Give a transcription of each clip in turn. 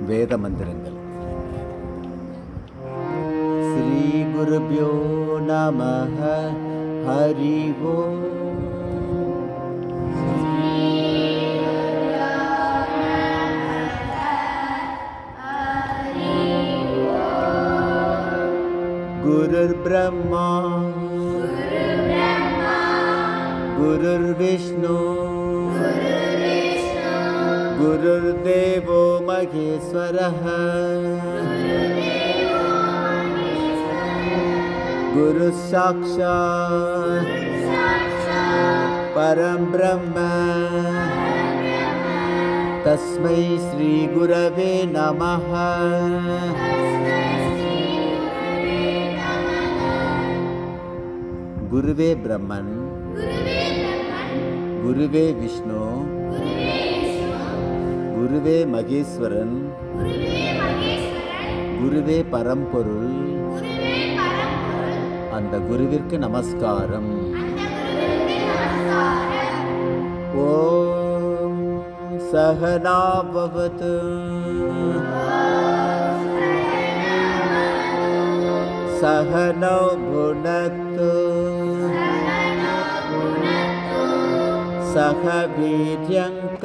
வேத மந்திரங்கள். ஸ்ரீ குருப்யோ நமஹ. ஹரி ஓம். குருர் பிரம்மா குருர் விஷ்ணு குருர் தேவோ மகேஸ்வரः குரு சாக்ஷாத் பரம் பிரம்ம தஸ்மை ஸ்ரீ குரவே நமः. குருவே பிரம்மன், குருவே விஷ்ணு, குருவே மகேஸ்வரன், குருவே பரம்பொருள். அந்த குருவிற்கு நமஸ்காரம். ஓம் சகனா பவது சகனோ புனக்து சக வீர்யங்கரவாவஹை.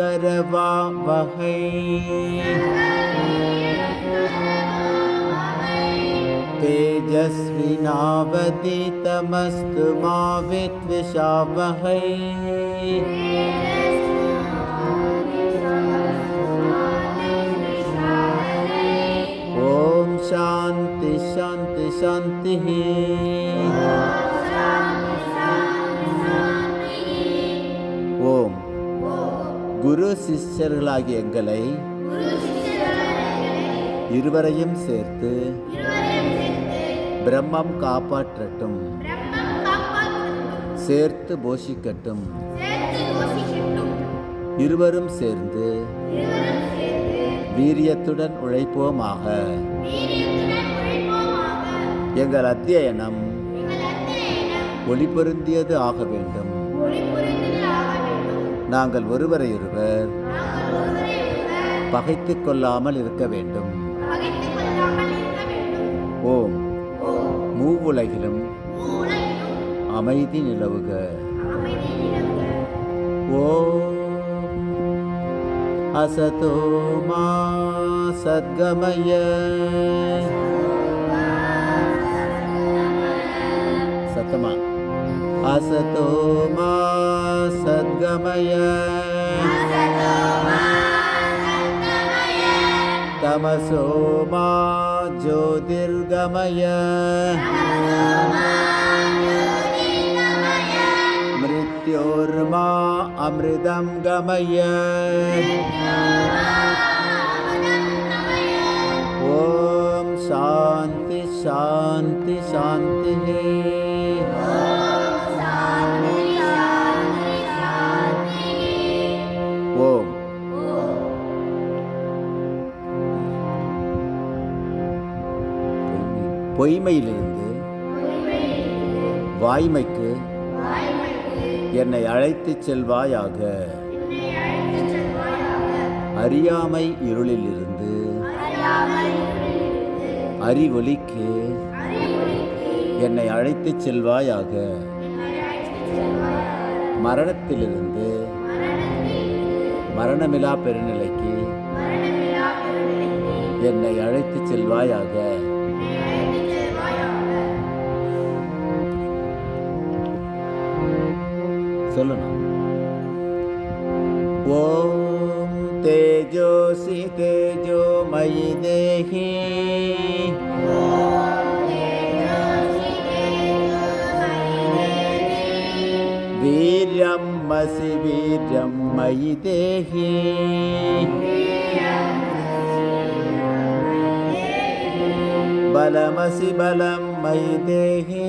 தேஜஸ்வினாவதிதமஸ்து மா வித்விஷாவஹை. ஓம் சாந்தி சாந்தி சாந்தி. ஓம் குரு சிஷ்யர்களாகிய எங்களை இருவரையும் சேர்த்து பிரம்மம் காப்பாற்றட்டும், சேர்த்து போஷிக்கட்டும். இருவரும் சேர்ந்து வீரியத்துடன் உழைப்போமாக. எங்கள் அத்தியனம் ஒளி பொருந்தியது ஆக வேண்டும். நாங்கள் ஒருவரையொருவர் பகைத்துக் கொள்ளாமல் இருக்க வேண்டும். ஓம் மூவுலகிலும் அமைதி நிலவுக. ஓம் அசதோ மா சத்கமய சத்தமா அசதோ மா சத்கமய தமசோ மா ஜோதிர்கமய மிருத்யோர்மா அமிர்தம் கமய. ஓம் சாந்தி சாந்தி சாந்தி. ஓம் பொய்மையிலிருந்து வாய்மைக்கு என்னை அழைத்துச் செல்வாயாக. அறியாமை இருளிலிருந்து அறிவொளிக்கு என்னை அழைத்துச் செல்வாயாக. மரணத்திலிருந்து மரணமிலா பெருநிலைக்கு என்னை அழைத்துச் செல்வாயாக. சொல்லணும். ஓம் தேஜோசி தேஜோமயி தேஹி வீர்யம் மசி வீர்யம் மயி தேஹி பலமசி பலம் மயி தேஹி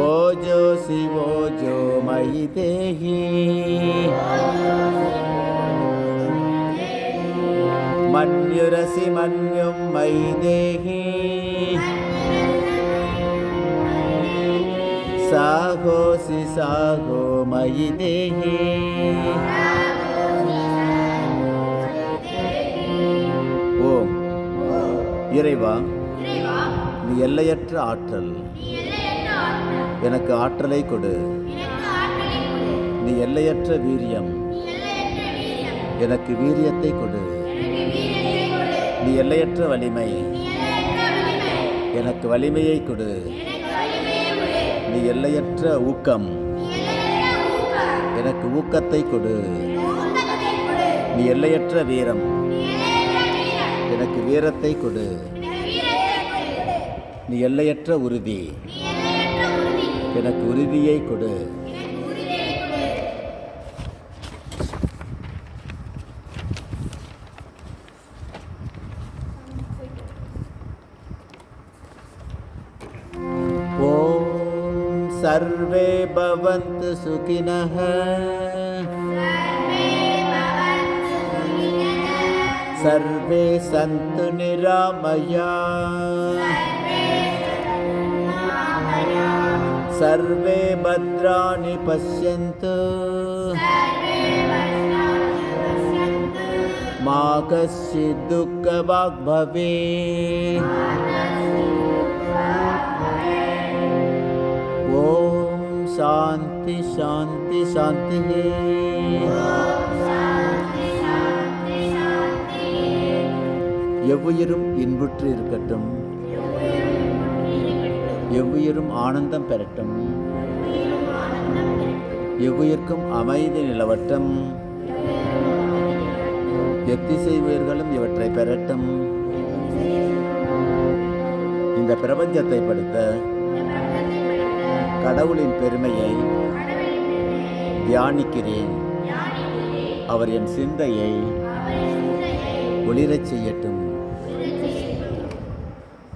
ஓஜோசி ஓஜோ மயி தேஹி மன்யுரசி மன்யும் மயி தேஹி சா ராகோசி சாகோ மயி தேஹி. ஓம் இறைவா, நீ எல்லையற்ற ஆற்றல், எனக்கு ஆற்றலை கொடு. நீ எல்லையற்ற வீரியம், எனக்கு வீரியத்தை கொடு. நீ எல்லையற்ற வலிமை, எனக்கு வலிமையை கொடு. நீ எல்லையற்ற ஊக்கம், எனக்கு ஊக்கத்தை கொடு. நீ எல்லையற்ற வீரம், எனக்கு வீரத்தை கொடு. நீ எல்லையற்ற உறுதி, எனக்கு உறுதியை கொடு. ஓம் சர்வே பவந்து சுகினஹ. சர்வே சந்து நிராமயா. சர்வே பத்ராணி பஷ்யந்து. மா கஷ்சித் துக்கபாக் பவேத். ஓம் சாந்தி சாந்தி சாந்தி. எவ்வுயிரும் இன்புற்று இருக்கட்டும், எவ்வுயிரும் ஆனந்தம் பெறட்டும், எவ்வுயிர்க்கும் அமைதி நிலவட்டும், எத்திசை உயிர்களும் இவற்றை பெறட்டும். இந்த பிரபஞ்சத்தை படுத்த கடவுளின் பெருமையை தியானிக்கிறேன். அவர் என் சிந்தையை ஒளிரச் செய்யட்டும்.